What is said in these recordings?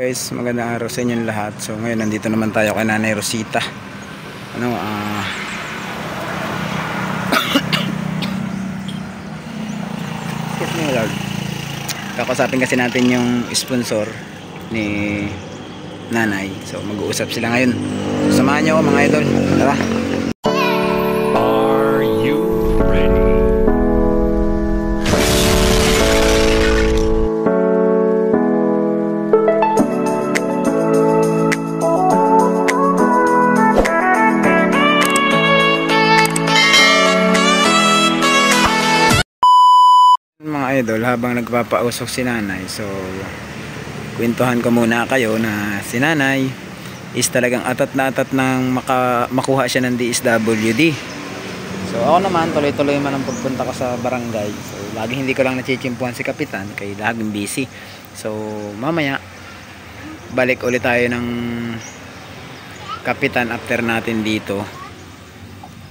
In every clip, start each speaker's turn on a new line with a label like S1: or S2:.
S1: Guys, magandang araw sa inyong lahat. So ngayon nandito naman tayo kay Nanay Rosita. Excuse me, Lord. Kakasapin kasi natin yung sponsor ni Nanay. So mag-uusap sila ngayon. So, samahan niyo ako mga idol. Tara.
S2: Are you ready?
S1: Mga idol, habang nagpapausok si Nanay, so kwentuhan ko muna kayo na si Nanay is talagang atat na atat nang makuha siya ng DSWD. So ako naman tuloy-tuloy man ang pagpunta ko sa barangay. So lagi hindi ko lang nachichimpuhan si Kapitan kay laging busy. So mamaya balik ulit tayo ng Kapitan after natin dito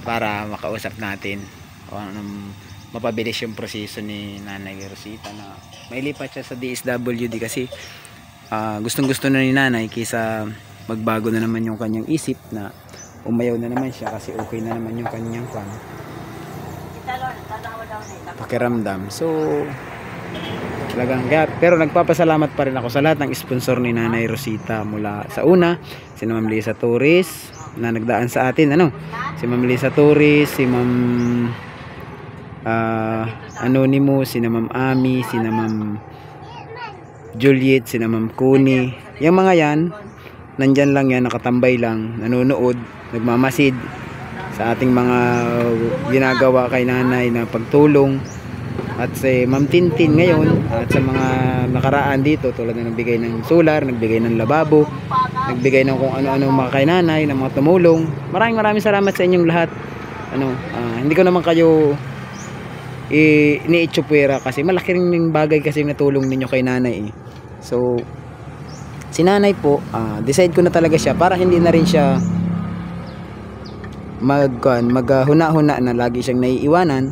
S1: para makausap natin o mapabilis yung proseso ni Nanay Rosita na mailipat siya sa DSWD kasi gustong gusto na ni Nanay kaysa magbago na naman yung kanyang isip na umayaw na naman siya kasi okay na naman yung kanyang pakiramdam. So talagang pero nagpapasalamat pa rin ako sa lahat ng sponsor ni Nanay Rosita mula sa una, si Ma'am Lisa Torres na nagdaan sa atin, si Ma'am Lisa Torres, si Ma'am Anonymous, si Ma'am Ami, si Ma'am Juliet, si Ma'am Kuni. Yung mga yan nandyan lang yan, nakatambay lang, nanonood, nagmamasid sa ating mga ginagawa kay Nanay na pagtulong. At si Ma'am Tintin ngayon at sa mga nakaraan dito tulad na nagbigay ng solar, nagbigay ng lababo, nagbigay ng kung ano-ano mga kay Nanay na mga tumulong. Maraming salamat sa inyong lahat. Hindi ko naman kayo iniitsupwera kasi malaki rin yung bagay kasi yung natulong ninyo kay Nanay So si Nanay po, decide ko na talaga siya para hindi na rin siya maghuna-huna na lagi siyang naiiwanan.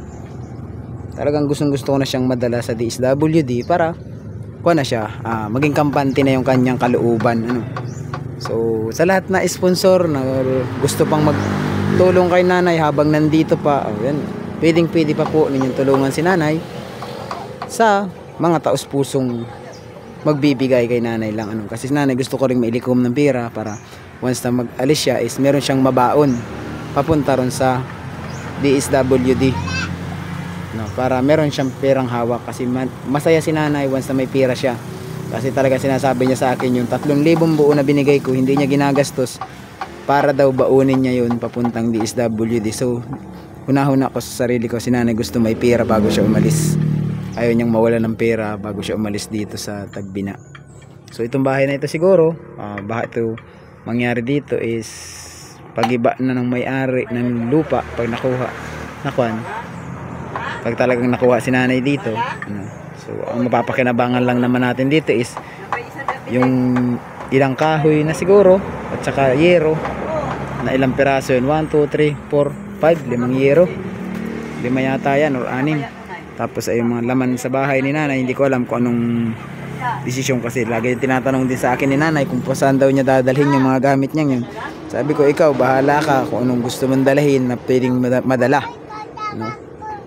S1: Talagang gustong-gusto ko na siyang madala sa DSWD para na siya, maging kampante na yung kanyang kalooban. So sa lahat na sponsor na gusto pang magtulong kay Nanay habang nandito pa, pwede pa po ninyong tulungan si Nanay sa mga taos-pusong magbibigay kay Nanay lang. Kasi si Nanay gusto ko ring mailikom ng pera para once na mag-alis siya is meron siyang mabaon papunta ron sa DSWD, para meron siyang perang hawak kasi masaya si Nanay once na may pera siya. Kasi talaga sinasabi niya sa akin yung 3,000 buo na binigay ko hindi niya ginagastos para daw baunin niya yun papuntang DSWD. So hunahuna ko sa sarili ko, si Nanay gusto may pera bago siya umalis. Ayaw niyang mawala ng pera bago siya umalis dito sa Tagbina. So itong bahay na ito siguro, ito mangyari dito is pagiba na ng may-ari ng lupa pag pag talagang nakuha si Nanay dito. So ang mapapakinabangan lang naman natin dito is yung ilang kahoy na siguro at saka yero na ilang piraso yun, 1, 2, 3, 4, 5, 5 yero, 5 yata yan or 6. Tapos ay yung mga laman sa bahay ni Nanay, hindi ko alam kung anong desisyon kasi lagi tinatanong din sa akin ni Nanay kung saan daw niya dadalhin yung mga gamit niya yun. Sabi ko, ikaw bahala ka kung anong gusto mong dalhin na pwedeng madala.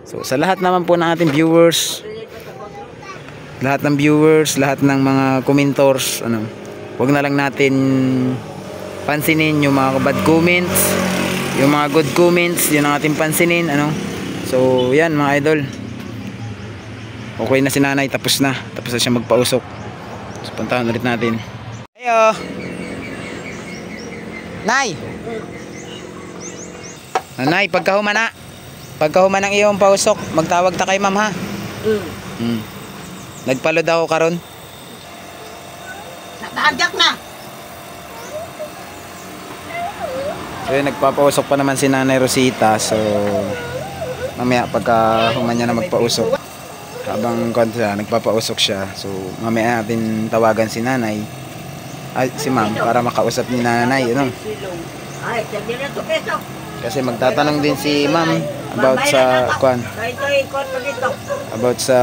S1: So sa lahat naman po ng ating viewers, lahat ng mga commentors, wag na lang natin pansinin yung mga bad comments, yung mga good comments, yun ang ating pansinin. So yan mga idol, okay na si Nanay, tapos na siya magpausok. So puntahan ulit natin. Ayo Nay, Nanay, pagkahuman ng iyong pausok, magtawag ta kay ma'am ha. Nagpalod ako karon.
S3: Nakahagyak na.
S1: So yun, nagpapausok pa naman si Nanay Rosita. So mamaya pagkahuman niya na magpausok, habang nagpapausok siya, so mamaya natin tawagan si Nanay, si ma'am, para makausap ni Nanay. Kasi magtatanong din si ma'am about sa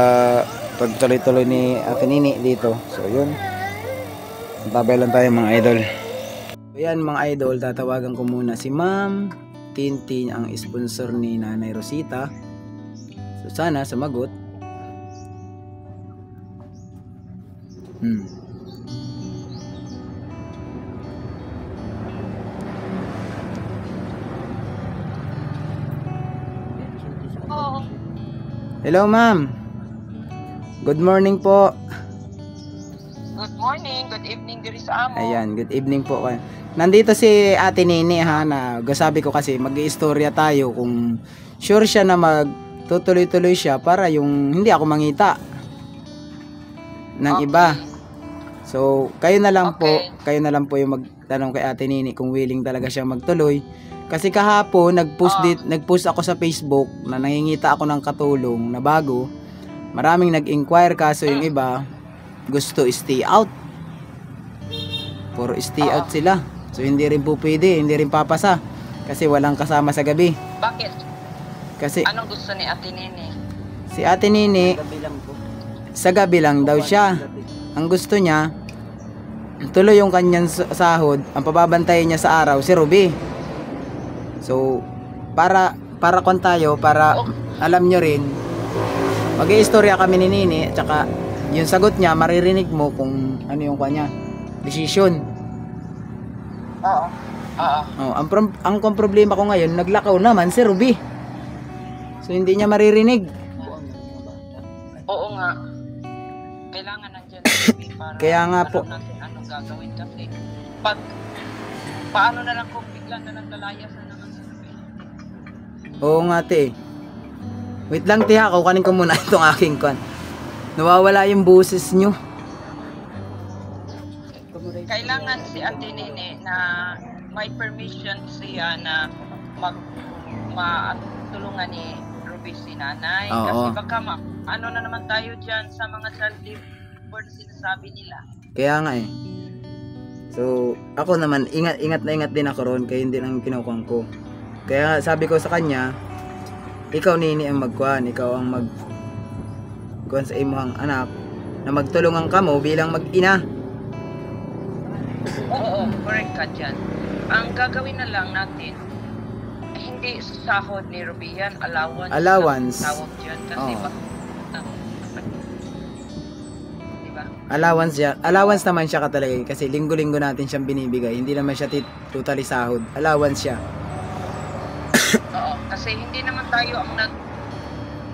S1: pagtuloy-tuloy ni Ate Nini dito. So yun, Tabay lang tayo mga idol. Ayan mga idol, tatawagan ko muna si Ma'am Tintin, ang sponsor ni Nanay Rosita. So sana sumagot. Hello ma'am. Good morning po.
S3: Good morning, good evening diri sa amo.
S1: Ayan, good evening po. Nandito si Ate Nini ha, na sabi ko kasi mag-iistorya tayo kung sure siya na magtutuloy-tuloy siya para yung hindi ako mangita ng iba. So, kayo na lang po yung magtanong kay Ate Nini kung willing talaga siya magtuloy. Kasi kahapon nagpost ako sa Facebook na nangingita ako ng katulong na bago. Maraming nag-inquire kaso yung iba gusto stay out. Puro stay out sila. So hindi rin po pwede, hindi rin papasa kasi walang kasama sa gabi.
S3: Bakit?
S1: Kasi
S3: Anong gusto ni Ate Nini?
S1: si Ate Nini sa gabi lang daw siya. Ang gusto niya tuloy yung kanyang sahod, ang pababantayan niya sa araw si Ruby. So para kon tayo, para alam nyo rin, mag-iistorya kami ni Nini at saka yung sagot niya maririnig mo kung ano yung kanya decision.
S3: Oo.
S1: Oh, ang problema ko ngayon, naglakaw naman si Ruby. So hindi niya maririnig.
S3: Oo nga. Kailangan nandiyan si para
S1: Kaya nga po.
S3: alam natin anong gagawin kasi paano na lang kung bigla na lang lalayasan naman si Ruby.
S1: Oo nga te. Wait lang te ha, kukunin ko muna itong aking kon. Nawawala yung boses nyo.
S3: Kailangan si Ate Nini na may permission siya na matulungan ni Ruby si nanay.
S1: Oo.
S3: Kasi baka ano na naman tayo dyan sa mga child labor na sinasabi nila.
S1: Kaya nga eh. So, ako naman, ingat na ingat din ako ron, kaya hindi lang kinukuhan ko. Kaya sabi ko sa kanya, ikaw Nini ang magkuhan, ikaw ang magkuhan sa imuhang anak, na magtulungan ka mo bilang mag-ina.
S3: Oo, correct ka dyan. Ang gagawin na lang natin, hindi sahod ni Ruby yan, allowance. Tawag dyan kasi
S1: Oo.
S3: Diba?
S1: Allowance naman siya katalaga kasi linggo-linggo natin siyang binibigay. Hindi naman siya totally sahod. Allowance siya.
S3: Oo, kasi hindi naman tayo ang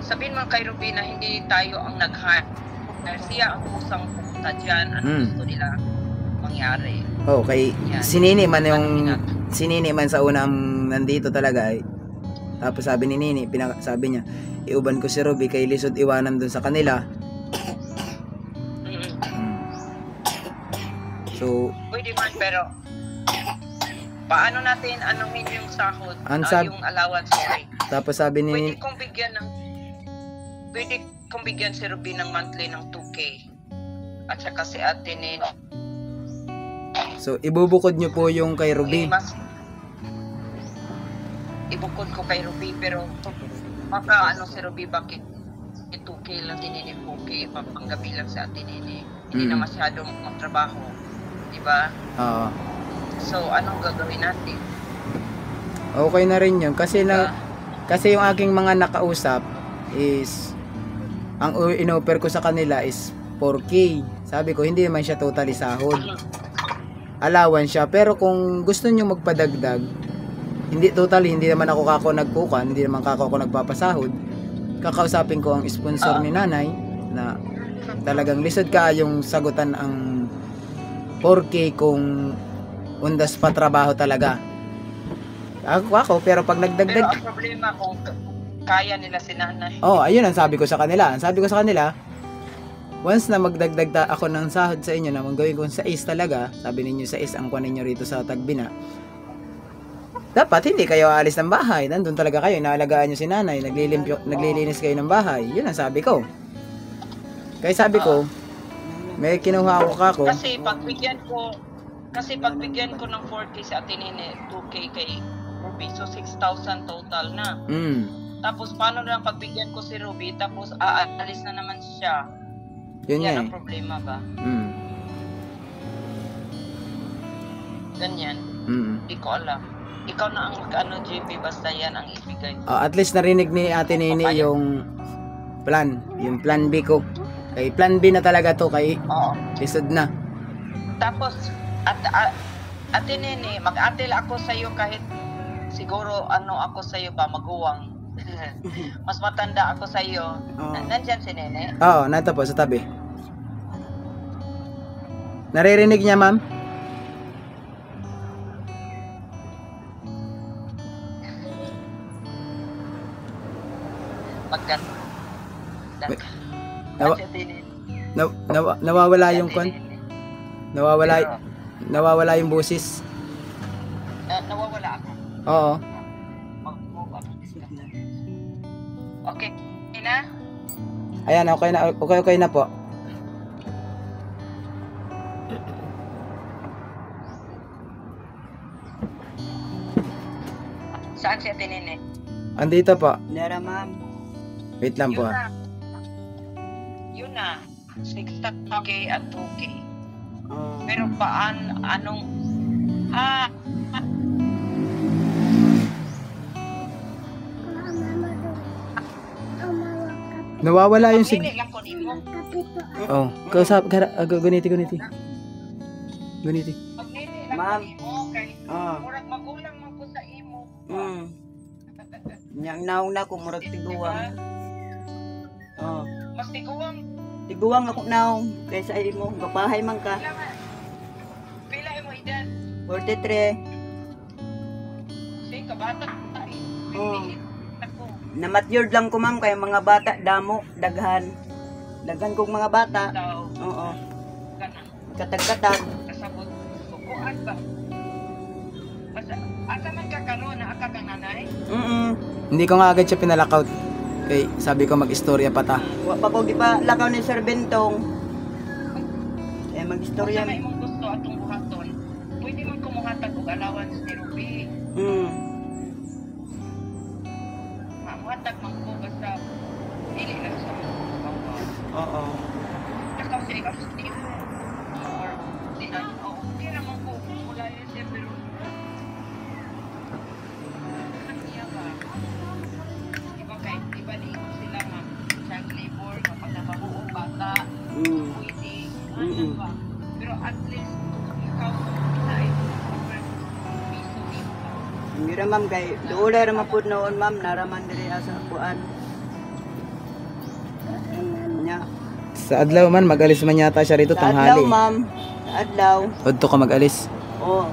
S3: sabihin mo kay Ruby na hindi tayo ang nag-hire. Siya ang kusang pumunta dyan. Ano gusto nila mangyari.
S1: Okay.
S3: Yan.
S1: Sinini man sa unang nandito talaga eh. Tapos sabi ni Nini, sabi niya, iuban ko si Ruby kay lisod iwanan dun sa kanila. So,
S3: pwede man, pero paano natin anuhin yung sahod, yung allowance, sorry.
S1: Tapos sabi ni
S3: Pwede kong bigyan si Ruby ng monthly ng 2K. At saka si Ate Nini.
S1: So, ibubukod nyo po yung kay Ruby.
S3: Ibukod ko kay Ruby, pero baka si Ruby, bakit 2K lang tinini 4K, panggabi lang sa Ate Nini. Hindi na masyadong magtrabaho. Diba?
S1: Oo.
S3: So, anong gagawin natin?
S1: Okay na rin yun. Kasi yung aking mga nakausap is, ang in-offer ko sa kanila is 4K. Sabi ko, hindi naman siya totally sahod. Allowance siya. Pero kung gusto nyo magpadagdag, hindi naman ako nagkukan, hindi naman ako nagpapasahod. Kakausapin ko ang sponsor ni nanay na talagang lisod ka yung sagutan ang 4K kung undas pa trabaho talaga. Ako pero pag nagdagdag.
S3: Pero ang problema kung kaya nila si nanay.
S1: Oh, ayun ang sabi ko sa kanila. Ang sabi ko sa kanila, once na magdagdag ako ng sahod sa inyo na gawin ko sa is talaga, sabi ninyo sa is ang kunin niyo rito sa Tagbina. Dapat hindi kayo aalis ng bahay. Nandun talaga kayo, inaalagaan niyo si nanay, naglilinis kayo ng bahay. Yun ang sabi ko. Kaya sabi ko, may kinuha ako kako.
S3: Kasi pagbigyan ko ng 4K sa Ate Nini, 2K kay Ruby, so 6,000 total na. Tapos paano na lang pagbigyan ko si Ruby, tapos aalis na naman siya.
S1: Yun
S3: Yan
S1: nga
S3: ang problema ba? ganyan.
S1: Mm.
S3: Hindi ko alam. Ikaw na ang mag-ano, JP, basta yan ang ibigay.
S1: At least narinig ni Ate Nini yung plan B ko. Kay plan B na talaga to, kay
S3: Oo.
S1: isod na.
S3: Tapos, Ate Nene, mag-atil ako sa iyo kahit siguro ako sa iyo ba, maguwang. Mas matanda ako sa iyo. Nandyan si Nene?
S1: Oo, nato po sa tabi. Naririnig niya, ma'am?
S3: Pagkat.
S1: Wait. Nawawala yung kon. Nawawala yung boses.
S3: Nawawala ako.
S1: Oo.
S3: Okay. Na?
S1: Ayan, okay na po.
S3: Saan si Ate Nene?
S1: Andito po.
S4: Nera, ma'am.
S1: Wait lang po.
S3: Yun na. 6K at 2K.
S4: Oh.
S3: Pero anong
S1: Nawawala yung
S3: Pili lang ko nimo.
S1: Oh, kausap guniti. Guniti.
S3: Pagpili lang
S4: Ma'am.
S3: ko nimo kay
S4: Ah.
S3: murag magulang man ko sa imo.
S4: Nyang nauna ko murag tiguwang. Oh.
S3: Mas tiguang
S4: Tiguwang ako now kaysa imo. Gapahay man ka.
S3: pila mo edad.
S4: 43.
S3: Sige kabata tayo.
S4: Oh.
S3: Ako.
S4: Na-matured lang ko, ma'am, kay mga bata damo, daghan. Daghan kong mga bata.
S3: Daw
S4: Oo.
S3: kana
S4: Katag-katag.
S3: kasabot. Kukuan ba? Asa man ka karon na aka kang nanay?
S1: Hindi ko nga agad siya pinalakaut. Kay sabi ko mag-istorya pa ta.
S4: Wa pa ko gipa lakaw ni Sir Bentong. Mag-istorya.
S3: Kung sa imong gusto atong buhaton, pwede man kumuhatag og allowance ni Ruby. Mamuhatag man ko basta dili lang sa mga
S4: Oo.
S3: Nakaw siya ikaw sa team. Or di na, okay naman ko mula yun siya pero niya ba? Iba kahit iba di ko sila child labor, mapagnabaho o bata, pwede, ano ba? Pero at least ikaw na piso dito.
S4: Hindi ra, ma'am, kay doon ra mapud noon, ma'am, naraman diri asa kuan. Nya.
S1: Sa adlaw man mag-alis man yata siya rito
S4: Sa adlaw,
S1: tanghali.
S4: ma'am. Sa adlaw.
S1: Udto ka mag-alis.
S4: Oh.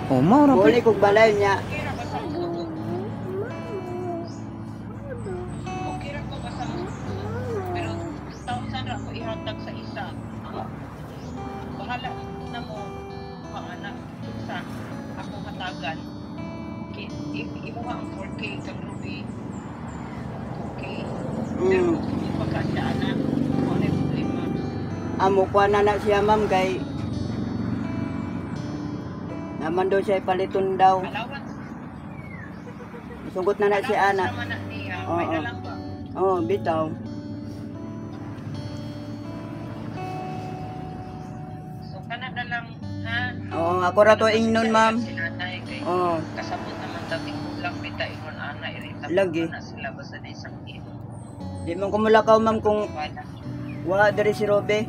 S1: Oh, mao ra.
S4: Buli kog balay niya.
S3: Okay ra ba sa musugot? Okay ra ko ba sa musugot? Pero 1,000 ra ko ihatag sa isa. Bahala na mo panganak sa akong hatagan. Imo nga ang 4K kag Ruby. Okay. Pero kung pagkasaan na, ano yung problema?
S4: Amo kuan na siya, ma'am, kay naman daw siya paliton daw.
S3: Allowance.
S4: Sugot na si ana.
S3: Allowance naman na niya. May
S4: Oo.
S3: alam ba?
S4: Oh, bitaw.
S3: So, kanada lang, ha?
S4: Oo, ako ra to ingnon, ma'am.
S3: Si nanay kay
S4: Oo.
S3: kasabot naman dating kulang bita ingon ana irita
S4: Lagi.
S3: na sila basta na isang ino.
S4: Di man ko mulakaw, ma'am, kung
S3: Wala.
S4: wala diri si Robe.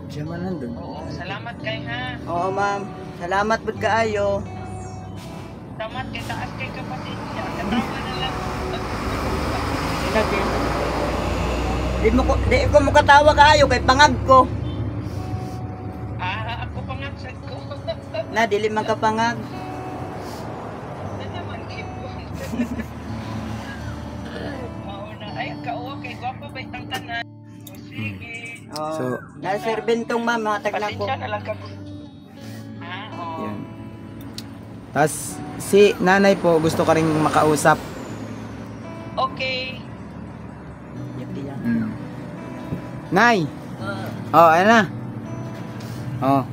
S1: Siya man nandun.
S3: Oo, salamat kay ha.
S4: Oo, ma'am. Salamat pud kaayo.
S3: Salamat kay taas kay kapasensya. Katawa na lang.
S4: Lagi. Di ko mo katawa kaayo kay pangag ko.
S3: Ako pangagsad ko.
S4: Na dili man ka pangag.
S3: Na naman ipon. Mauna. Ay, kauwa kay gwapa ba itang tanan. O sige.
S4: Oh.
S1: So,
S4: Na Sir Bentong, ma'am, hatag na ko.
S3: Pasensya na lang ka. Ha? Oo.
S1: yan. Tas si nanay po gusto ka ring makausap.
S3: Okay.
S1: Nay. Oh, ano na? Oh.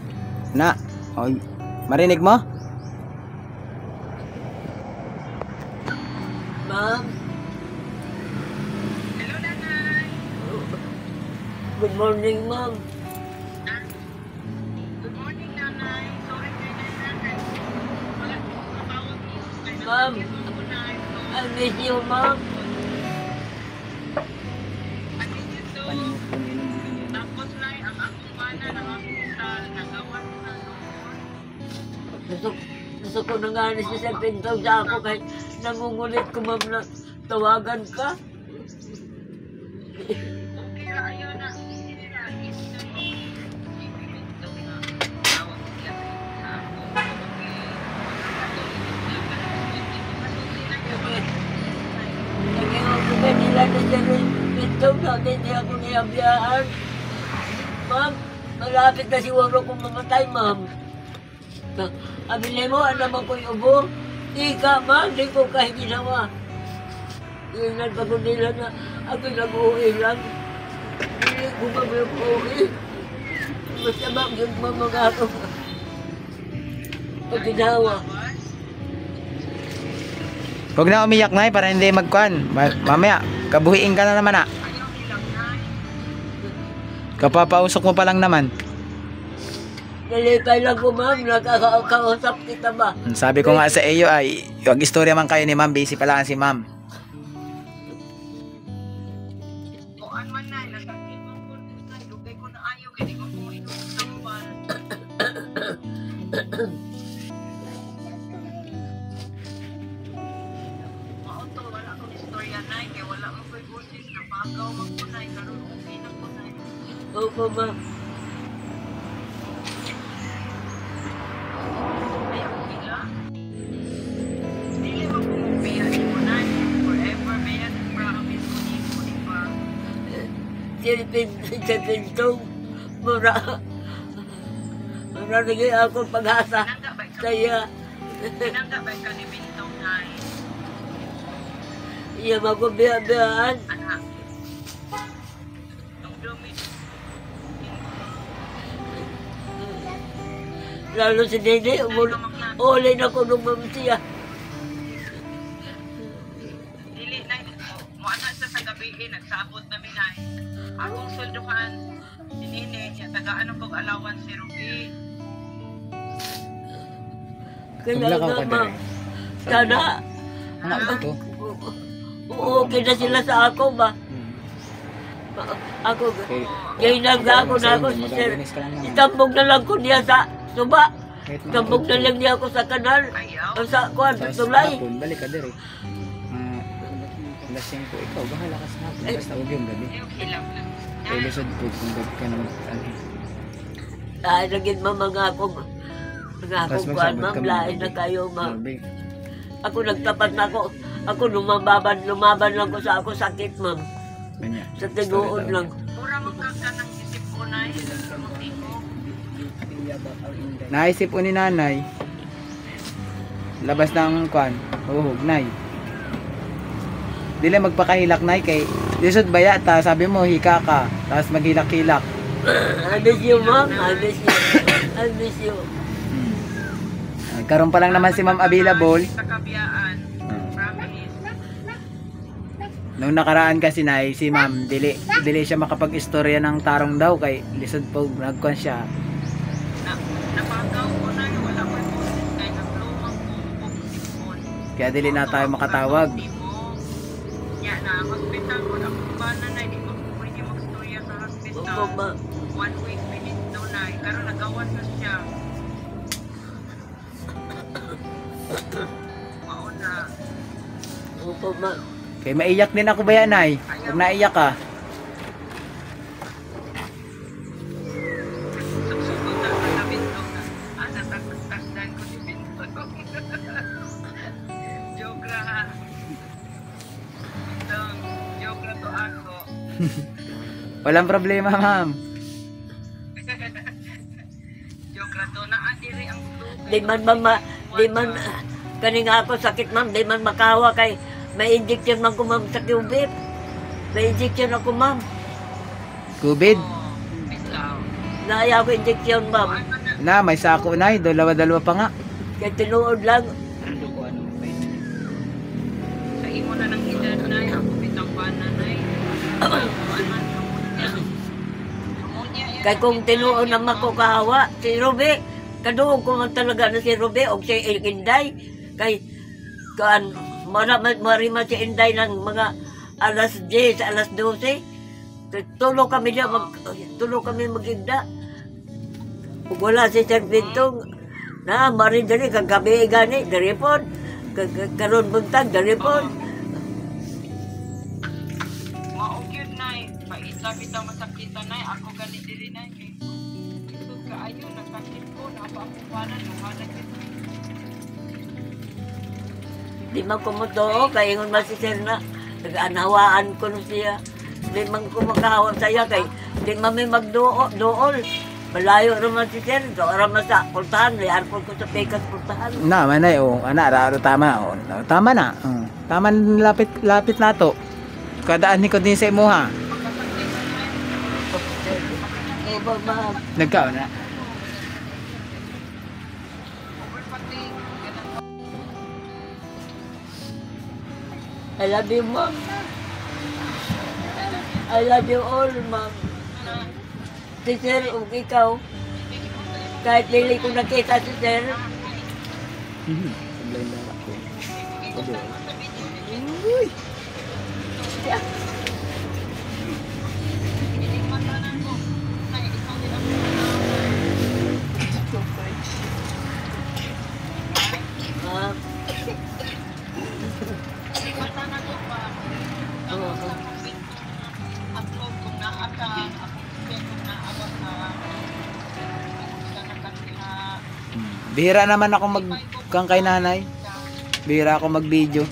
S1: Na. Oh, marinig mo?
S4: Ma'am,
S3: Hello, nanay.
S4: good morning, ma'am.
S3: Good morning, nanay.
S5: Ma'am, I miss you, ma'am.
S3: Tapos na ang akong mana ng hospital, nagawa ko na noon.
S5: Gusto ko na nga siya sa pinto sa ako kahit nangungulit ko, ma'am, na tawagan ka.
S3: Okay, ayaw na. Hindi na. Ipimento na. Tawag sila sa ako.
S5: Naging ako kanila na siya rin pinto na hindi ako niyabiyaan. Ma'am, malapit na siguro kung mamatay, ma'am. Abili mo, naman ko yung ubo. Ika, ma'am, di ko kahit ginawa. Ilan pa ko nila na ako nag-uwi lang. Hindi ko pa mag-uwi. Basta ma'am, yung mga ako. Pag ginawa.
S1: Huwag na umiyak na para hindi magkuhan. Mamaya, kabuhiin ka na naman Kapapausok mo pa lang naman.
S5: Nalipay lang ko, ma'am. Nakakausap kita ba?
S1: Sabi ko nga sa iyo ay, yung istorya man kayo ni ma'am, busy pala si ma'am.
S3: Kuan man na, nasakit mo ko na, lugay ko na ayaw, kaya di ko po inuusapal. Maunto, wala akong istorya na, kaya wala mo ko'y busis, napagaw man ko na, karoon okay na ko na.
S5: Opo, ma'am.
S3: Ayaw sila. Dili mo kung mabiyahin mo na, forever, may yan, promise ko niyo ko, di ba?
S5: Sa pintong mura. Naging ako pag-asa saya.
S3: Tinanggap ba ka ni Bintong na
S5: Iya magubiya-biyaan.
S3: anak? Ang dumi.
S5: Lalo si Dede, uli na ko nung mamsiya.
S3: Dili na, mo anak sa gabi, nagsabot namin na akong sweldohan. Sinini, tagaan ang pag-allowance si Ruby.
S5: Kaya nga, ma'am. Sana,
S1: Ano to?
S5: okay na sila sa ako ba? Ako, gainag ako na ako si Sir. Itambog na lang ko niya sa suba. Itambog na lang niya ako sa kanal.
S3: Ayaw.
S5: O sa kuwan, sa tulay.
S1: Balik ka dire. Alas 5, ikaw, bahala ka sa hapon. Basta huwag yung gabi.
S3: Okay lang lang.
S1: Kaya lisod po kung gabi ka naman.
S5: Naging mga ako kuwan, ma'am. Lain na kayo, ma'am. Ako nagtapat na ako. Ako lumaban lang ko sa ako sakit, ma'am. Sa tinuod lang.
S3: Mura magkaka ng isip ko na
S1: Naisip ko ni nanay. Labas ng kwan. Huhog, nay. Dili magpakahilak, nay, kay lisod baya ta. Sabi mo, hika ka. Tapos maghilak-hilak.
S5: I miss you, ma'am. I miss you. I miss you.
S1: Karon pa lang naman si ma'am available.
S3: Sa kabiyaan. Promise.
S1: Nung nakaraan kasi nay, si ma'am, dili siya makapag-istorya ng tarong daw kay lisod po nagkon siya.
S3: Napagaw ko na, wala ko yung boses kaya naglumang ko sipon.
S1: Kaya dili na tayo makatawag.
S3: Yan na, hospital ko na kung ba na hindi ko pwede mag-storya sa hospital.
S5: Opo, ma'am.
S3: 1 week minutes daw na, karon nagawan na siya. Mauna.
S5: Opo, ma'am.
S1: Kay maiyak din ako ba yan, nay? Huwag naiyak ka.
S3: Sugsugod na sa bintong na. Natakot-takdan ko si bintong. Joke lang ha. Bintong, joke lang to ako.
S1: Walang problema, ma'am.
S3: Joke lang to. Naadiri ang
S5: Di man kani nga ako sakit, ma'am. Di man makawa kay may injection man ko, ma'am, sa QBIP. May injection ako, ma'am.
S1: COVID?
S3: Bitaw.
S5: Naaya ko injection, ma'am.
S1: Na, may sako, nay. Dalawa-dalawa pa nga.
S5: Kaya tinuod lang.
S3: Sa imo na ng edad na, ako bitang pananay.
S5: Kaya kung tinuod naman ko kahawa, si Ruby, kaduog ko man talaga na si Ruby, o si Inday. Kaan, marima si Inday ng mga alas 10, alas 12. Tulog kami niya, tulog kami magigda. Kung wala si Sir Bintong, na marin dali, kagabi gani, dari po. Karon buntag, dari po.
S3: Maugid na paita bitang masakitan na ako ganit diri na kay isod ka ayo nakakit ko na papupanan mo hanakit.
S5: Di man kumuto, kaya ingon man si Sir na, nag-anawaan ko na siya. Di man kumakahawa saya kay, di man may magdool. Malayo naman si Sir, doon naman sa pultahan, lihan po ko sa pekas pultahan.
S1: Na manay oh, ana raro tama oh. Tama na. Tama lapit na to. Kadaan ni ko din sa imuha.
S5: Eh, ma'am.
S1: Nagkaon na.
S5: I love you, ma'am. I love you all, ma'am. Si Sir, ug ikaw, kahit lili ko nakita si Sir, ma'am.
S1: Bihira naman ako kang kay nanay. Bihira ako mag-video.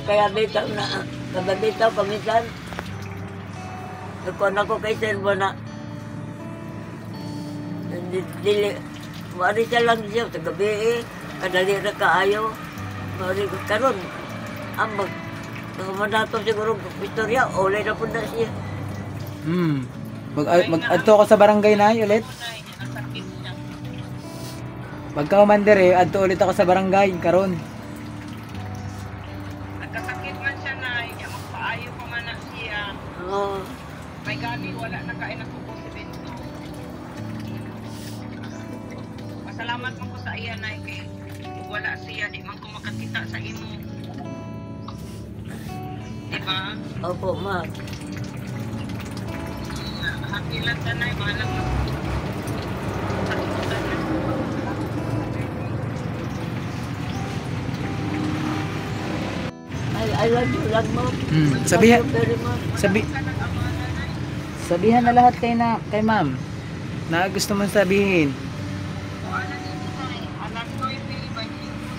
S5: Kaya bitaw na, kababitaw kamisan. Nagkuhan ako kay Sir mo na, dili, mari siya lang siya, sa gabi kadali na kaayo. Mari karon ambag, nakamanatong siguro istorya, ulay na po na siya.
S1: Mag-adto ko sa barangay na ulit. Pagka-commander adto ulit ako sa barangay karon.
S3: Nagkasakit man siya na, magpaayo pa man na siya.
S5: Oo.
S3: May gani wala na kain ako po si Bento. Pasalamat man ko sa iya na kay wala siya, di man ko makakita sa imo. Diba?
S5: Opo, ma'am.
S3: Hakilan tanay, bahalang mo.
S5: I love you lang, ma'am.
S1: Sabihan,
S5: Love you very much.
S1: sabihan na lahat kay ma'am na gusto mong sabihin.
S3: Alam ko yung pilibay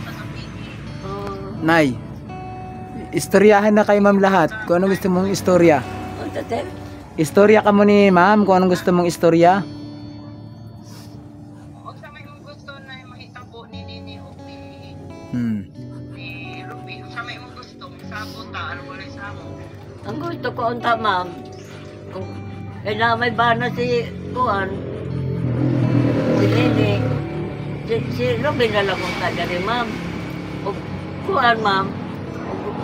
S3: sa kapigi.
S1: Nay, istoryahan na kay ma'am lahat kung anong gusto mong istorya.
S5: Ang tate?
S1: Istorya ka mo ni ma'am kung anong gusto mong istorya.
S3: O sa may mong gusto na mahitabo ni Nini o ni Ruby. O sa may mong gusto, sabot ta, ano wala sabot.
S5: Ang gusto ko unta, ma'am. Kaya na may bana si Kuan, si Nene, si Robin na lang kung kanya ni ma'am. O Kuan, ma'am.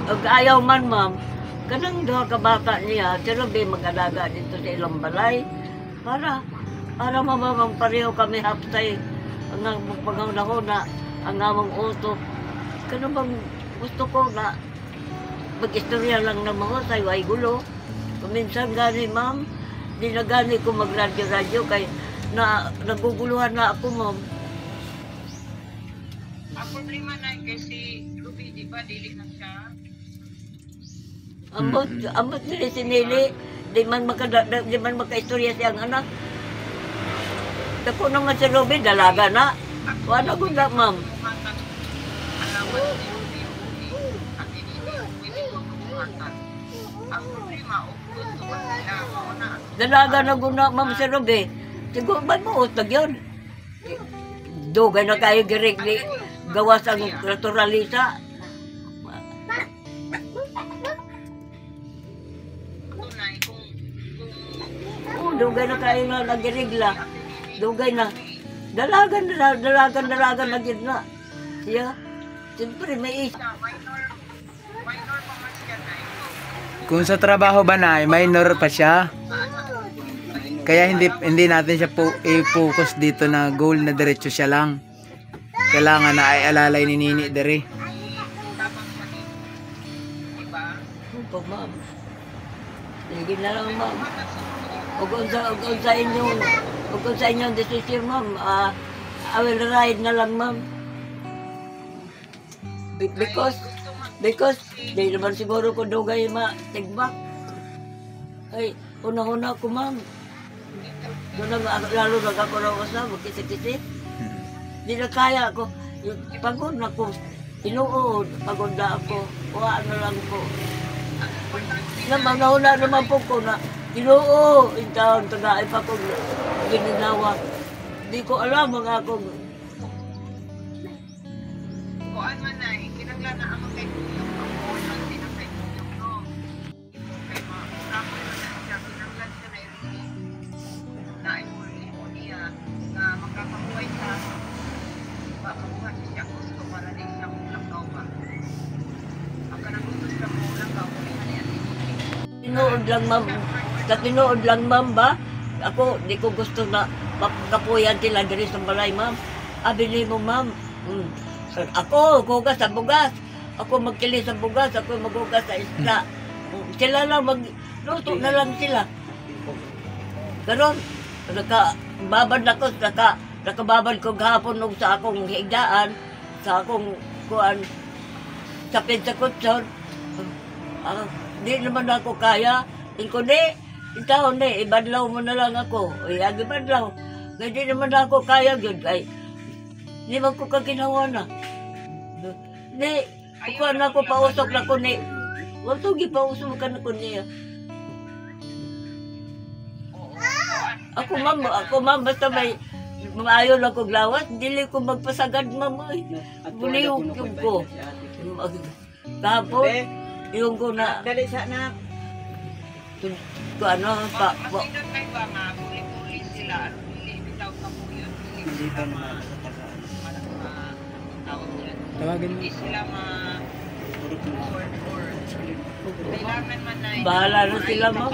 S5: O ayaw man, ma'am. Kanang duha ka bata niya, si Robin mag-alaga dito sa ilang balay. Para mamamang pareho kami haptay. Ang pagkaunahon ang among uto. Kano bang gusto ko na mag-istorya lang ng mga sayo ay gulo. Kuminsan gani, ma'am, di na gani ko mag-radyo-radyo kay naguguluhan na ako, ma'am.
S3: Ang problema na kasi Ruby, di ba, dili na siya.
S5: Ambot nila si Nili, di man makaistorya siyang anak. Dako naman si Ruby, dalaga na. Wala ko na, ma'am.
S3: Alaman ni Ruby, at Nini, pwede ko kumatan. Ang problema, o gusto ba sila, mauna.
S5: Dalaga na guna, ma'am, si Ruby. Siguro ba mautag yun? Dugay na kayo girig ni gawas ang naturalisa.
S3: Tunay, kung
S5: Dugay na kayo na nagirigla. Dugay na. Dalagan na gid na. Siya. Siyempre may
S3: minor pa man siya na ito.
S1: Kung sa trabaho ba na minor pa siya. Kaya hindi natin siya i-focus dito na goal na diretso siya lang. kailangan na ay alalay ni Nini dere.
S3: Tamang mali. Diba?
S5: Opo, ma'am. Sige na lang, ma'am. Huwag kung sa inyong decision, ma'am, I will ride na lang, ma'am. Because, di naman siguro ko dugay ma-tigbak. Ay, una-una ko, ma'am. Lalo na ako na usa, magkisik-kisik. Di na kaya ako. Pagod na ko. Tinuod, pagod na ako. Kuha na lang ko. Nauna naman po ko na tinuod. Itaon, tagaay pa ko gininawa. Di ko alam mga akong
S3: Kuan man na, kinanglan na ako kay Kuyong ang bolan din ang kay Kuyong, no? Kay kapon man na siya, kinanglan siya na na ay muli mo niya na makakabuhay sa makabuhay siya gusto para din siya ulang daw ba? Ang kanang gusto siya mo ulang daw, kulihan niya din.
S5: tinuod lang, ma'am. Sa tinuod lang, ma'am, ba? Ako, di ko gusto na kapuyan sila diri sa balay, ma'am. Abili mo, ma'am. Ako, hugas sa bugas. Ako magkili sa bugas, ako maghugas sa isda. Sila lang magluto na lang sila. Karon, nakababad ako, nakababad ko gahapon og sa akong higdaan, sa akong kuan, sa pinsa-kutson. Di naman ako kaya. Ingko di, itaw ni, ibadlaw mo na lang ako. Agi badlaw. Kaya di naman ako kaya yun. Ay, di man ko kaginawa na. Di, kukuha na ako, pausok na ko ni. Huwag ito, gipausok ka na ko niya. Ako ma'am, basta may maayon ako glawas, dili ko magpasagad, ma'am. Bulihok yung ko. Kahapon, yung ko na,
S4: Dali sa na.
S5: ano,
S3: Masinod kayo ba nga, huli-huli sila, huli bitaw ka po yun, huli sila tawag yun.
S1: Tawagin mo.
S3: Hindi sila or kailangan man na
S5: Bahala na sila, ma'am.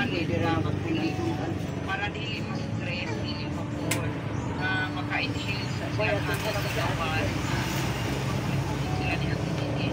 S3: para dili ma-stress, dili ma-bored, na maka-inhale sa sila hangin sa gawas. Sila ni Ate Nini.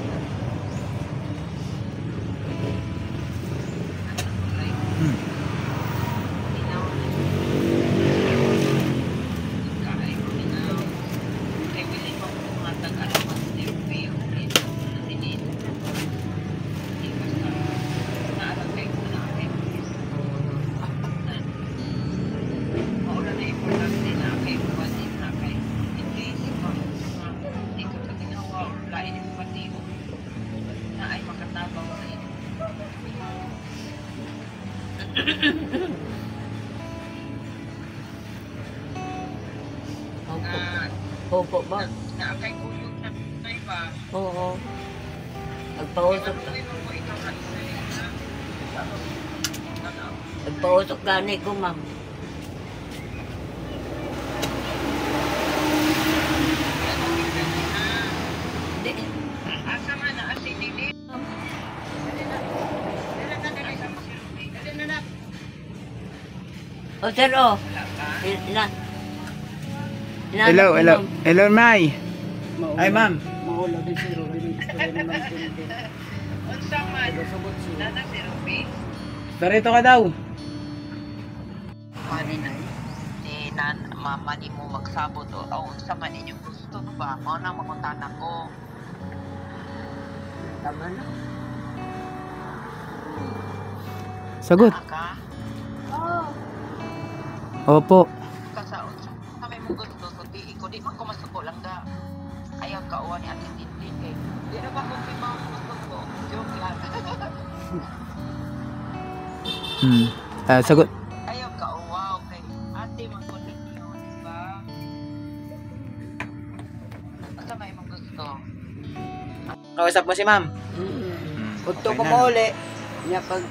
S5: Opo, ma'am.
S3: Na kay Kuyog na tayo ba?
S5: Oo. Nagpausok gani ko, ma'am. Di,
S3: Asa man na asi Nini?
S5: o sir, o.
S1: Hello, hello. Hello, May. Ay, ma'am.
S4: Maula din si Robin.
S3: Unsa man? Nana si Ruby?
S1: Barito ka daw.
S3: Mani na ni mama ni mo magsabot o unsa man inyong gusto ba? Mao na manguntan ko.
S5: Tama na.
S1: Sagot.
S3: Ka?
S1: Opo.
S3: Kasaon sa kami mo gusto so di man ko masuko lang da. Ayaw ka uwan ni Ate Titi eh. Di na ba kung mo gusto ko? Joke lang.
S1: Sagot.
S3: Ayaw ka uwaw kay ate man ko ninyo, di ba? Asa may mo gusto?
S1: Kausap mo si ma'am.
S4: Punto ko mauli. Niya pag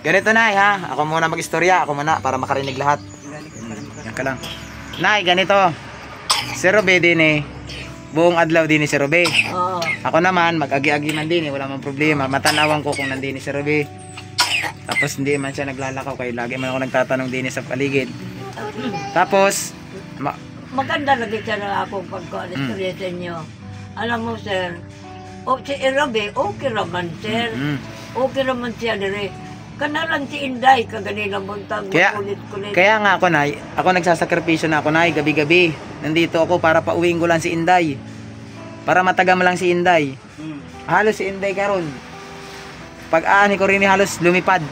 S1: Ganito, Nay, ha? Ako muna mag-istorya. Ako muna para makarinig lahat. Yan ka lang. Nay, ganito. Si Robe din eh. Buong adlaw din si Robe.
S5: Oo.
S1: Ako naman, mag-agi-agi man din eh. Wala man problema. Matanawan ko kung nandini si Robe. Tapos hindi man siya naglalakaw. Kaya lagi man ako nagtatanong din sa paligid. Tapos,
S5: maganda lagi siya na akong pagka-istorya sa inyo. Alam mo, sir, si Irabe, okay raman, sir. Okay raman siya dire. Kanalang si Inday, kaganilang buntag, kulit-kulit.
S1: Kaya nga ako, Nay, ako nagsasakripisyo na ako, Nay, gabi-gabi. Nandito ako para pauwiin ko lang si Inday. Para matagam lang si Inday. Halos si Inday karon. Pag aani ko rin halos lumipad.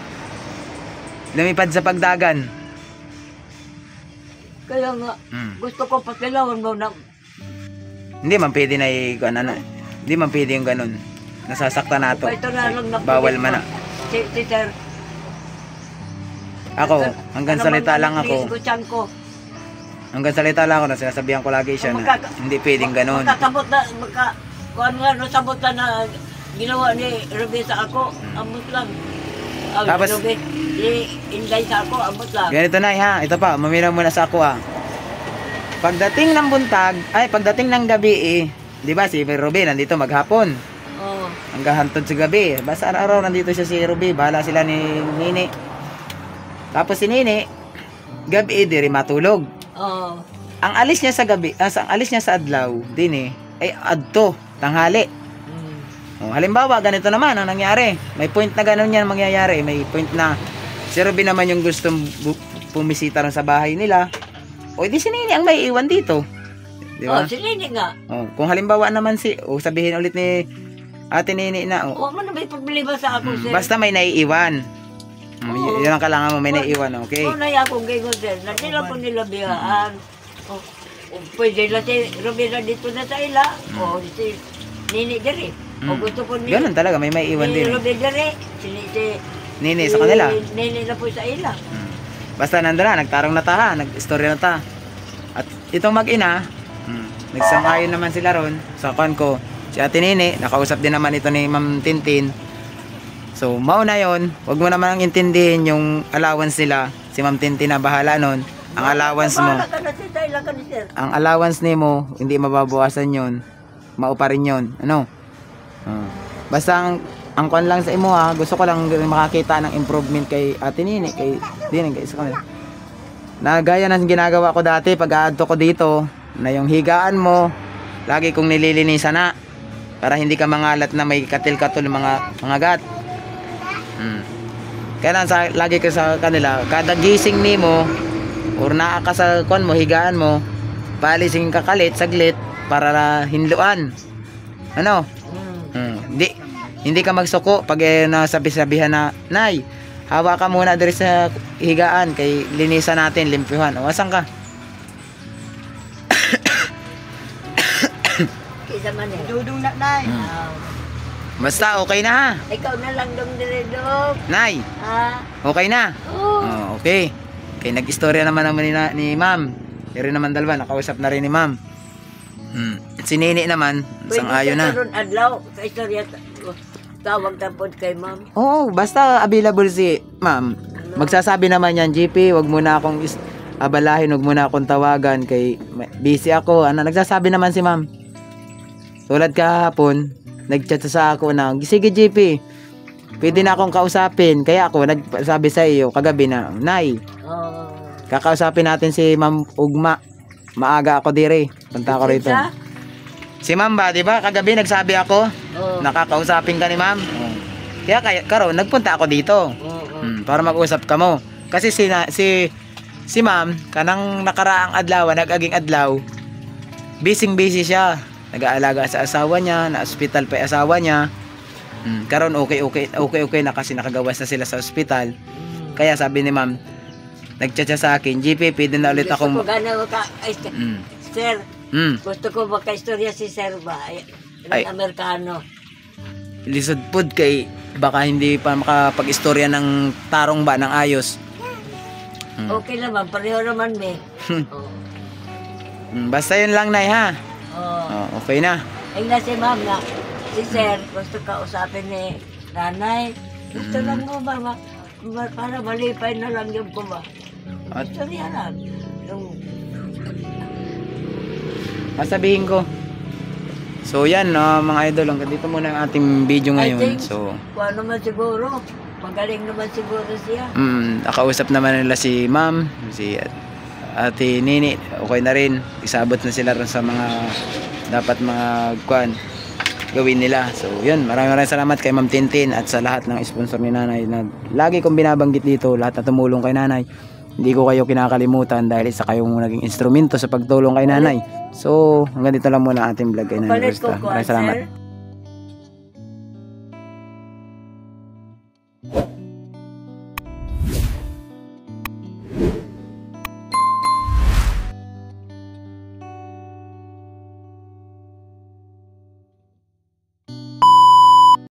S1: Lumipad sa pagdagan.
S5: Kaya nga, gusto ko pakilawan mo na,
S1: Hindi man pwede na hindi man pwede yung ganun. Nasasaktan na to.
S5: ito na lang na
S1: Bawal man na.
S5: Si sir,
S1: Ako, hanggang salita lang ako.
S5: Ko.
S1: Hanggang salita lang ako na sinasabihan ko lagi siya na hindi pwedeng ganun.
S5: Magkasabot na, kung ano sabot na ginawa ni Ruby sa ako, amot lang.
S1: Tapos-
S5: Ruby, Inday sa ako, amot lang.
S1: Ganito na ha, ito pa, maminaw muna sa ako ha. Pagdating ng buntag, pagdating ng gabi di ba si Ruby nandito maghapon.
S5: Oo.
S1: Hanggang hantod sa gabi. Basta araw nandito siya si Ruby, bahala sila ni Nini. Tapos si Nini, gabi di rin matulog.
S5: Oo.
S1: Ang alis niya sa gabi, ang alis niya sa adlaw, din ay adto, tanghali. Oh, halimbawa, ganito naman ang nangyari. May point na ganun yan mangyayari. May point na si Ruby naman yung gustong pumisita rin sa bahay nila. O di si Nini ang may iwan dito. Di ba?
S5: Si Nini nga.
S1: Oh, kung halimbawa naman sabihin ulit ni Ate Nini na,
S5: Huwag mo na may problema sa ako, sir.
S1: basta may naiiwan. Yun ang kailangan mo, may naiiwan, okay?
S5: Kung naya akong ganyan, sir, na sila po nila bihaan. Pwede na si Ruby na dito na sa ila. O si Nini diri. O gusto ko ni
S1: Ganun talaga, may maiiwan
S5: si
S1: din.
S5: Ruby diri. Si
S1: Nini sa kanila.
S5: Nini na po sa ila.
S1: Basta nandun na, nagtarong na ta ha, nag-istorya na ta. At itong mag-ina, nagsangayon naman sila ron sa kwan ko. Si Ate Nini, nakausap din naman ito ni Ma'am Tintin. So, mauna yon, wag mo naman intindihin yung allowance nila. Si Ma'am Tintin na bahala nun. Ang allowance mo,
S5: Bahala ka na si Tayla ka ni sir.
S1: ang allowance ni mo, hindi mababawasan yon. Maupa rin yon. Ano? Basta ang kwan lang sa imo ha, gusto ko lang makakita ng improvement kay Ate Nini, kay sa kanila. Na gaya ng ginagawa ko dati pag aadto ko dito, na yung higaan mo, lagi kong nililinisan na para hindi ka mangalat na may katil-katul mga gat. Kaya lagi ka sa kanila, kada gising nimo or naa ka sa kwan mo, higaan mo, paalisin ka kalit saglit para hinluan. Ano? Hindi ka magsuko pag nasabi-sabihan na, Nay, hawa ka muna diri sa higaan kay linisan natin, limpyuhan. O, asan ka?
S5: Kisa man eh.
S4: Dudong na, Nay.
S1: Basta okay na ha.
S5: Ikaw na lang dong dire-dong.
S1: Nay,
S5: Ha?
S1: okay na.
S5: Oo.
S1: Okay. Okay, nag-istorya naman ni Ma'am. Pero naman dalawa, nakausap na rin ni Ma'am. Si Nini naman, sang-ayon na.
S5: Pwede ka adlaw, sa istorya, tawag tapos kay ma'am.
S1: Oo, basta available si Ma'am. Magsasabi naman yan, GP, wag mo na akong abalahin, wag mo na akong tawagan kay busy ako. Nagsasabi naman si Ma'am. Tulad kahapon, nagchat sa ako na, sige GP, pwede na akong kausapin. Kaya ako nagsabi sa iyo kagabi na, Nay, kakausapin natin si Ma'am Ugma. Maaga ako dire. Punta ako rito. Si Ma'am ba, di ba? Kagabi nagsabi ako, nakakausapin ka ni Ma'am. Kaya karon nagpunta ako dito. Para mag-usap ka mo. Kasi si Ma'am, kanang nakaraang adlaw, nag-aging adlaw, busy siya. Nag-aalaga sa asawa niya, na hospital pa yung asawa niya. Karon okay na kasi nakagawas na sila sa hospital. Kaya sabi ni Ma'am, nagchat siya sa akin, GP, pwede na ulit ako.
S5: Gusto ko Sir, gusto ko makaistorya si Sir ba?
S1: Ay.
S5: Amerikano.
S1: Lisod pod kay baka hindi pa makapag-istorya ng tarong ba ng ayos.
S5: Okay naman, pareho naman me.
S1: Basta yun lang, Nay, ha? Okay na.
S5: Ay na si Ma'am na, si Sir, gusto ka usapin ni Nanay. Gusto lang mo ba, para malipay na lang yung ko ba? Istorya lang. Yung
S1: Sasabihin ko. So yan, mga idol, hanggang dito muna ang ating video ngayon. So
S5: kung ano man siguro, magaling naman siguro siya.
S1: nakausap naman nila si Ma'am, si Ate Nini, okay na rin. Isabot na sila rin sa mga dapat mga gawin nila. So yun, maraming salamat kay Ma'am Tintin at sa lahat ng sponsor ni Nanay na lagi kong binabanggit dito, lahat na tumulong kay Nanay. Hindi ko kayo kinakalimutan dahil isa kayong naging instrumento sa pagtulong kay Nanay. So hanggang dito lang muna ating vlog kay Nanay
S4: Palit ko
S1: Rosta.
S4: ko,
S1: Maraming salamat.
S4: sir.